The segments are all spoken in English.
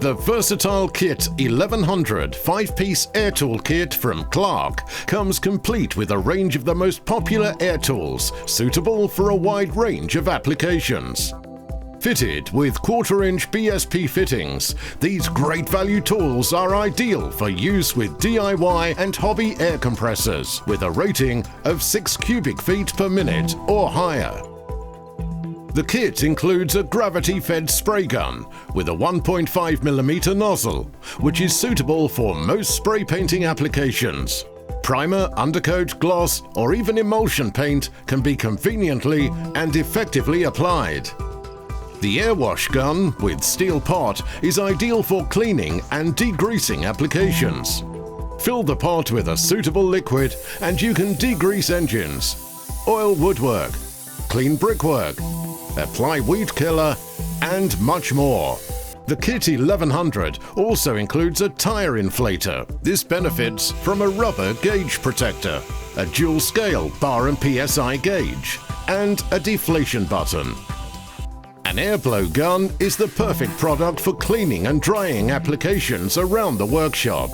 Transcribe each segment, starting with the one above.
The versatile KIT1100 5-piece air tool kit from Clarke comes complete with a range of the most popular air tools suitable for a wide range of applications. Fitted with 1/4-inch BSP fittings, these great value tools are ideal for use with DIY and hobby air compressors with a rating of 6 cubic feet per minute or higher. The kit includes a gravity-fed spray gun with a 1.5mm nozzle, which is suitable for most spray painting applications. Primer, undercoat, gloss, or even emulsion paint can be conveniently and effectively applied. The air wash gun with steel pot is ideal for cleaning and degreasing applications. Fill the pot with a suitable liquid and you can degrease engines, oil woodwork, clean brickwork, apply weed killer, and much more. The KIT1100 also includes a tire inflator. This benefits from a rubber gauge protector, a dual scale bar and PSI gauge, and a deflation button. An air blow gun is the perfect product for cleaning and drying applications around the workshop.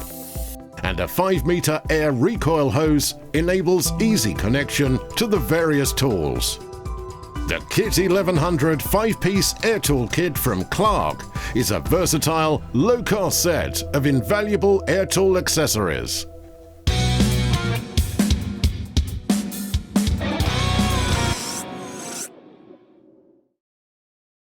And a 5-meter air recoil hose enables easy connection to the various tools. The KIT1100 5-piece air tool kit from Clarke is a versatile, low-cost set of invaluable air tool accessories.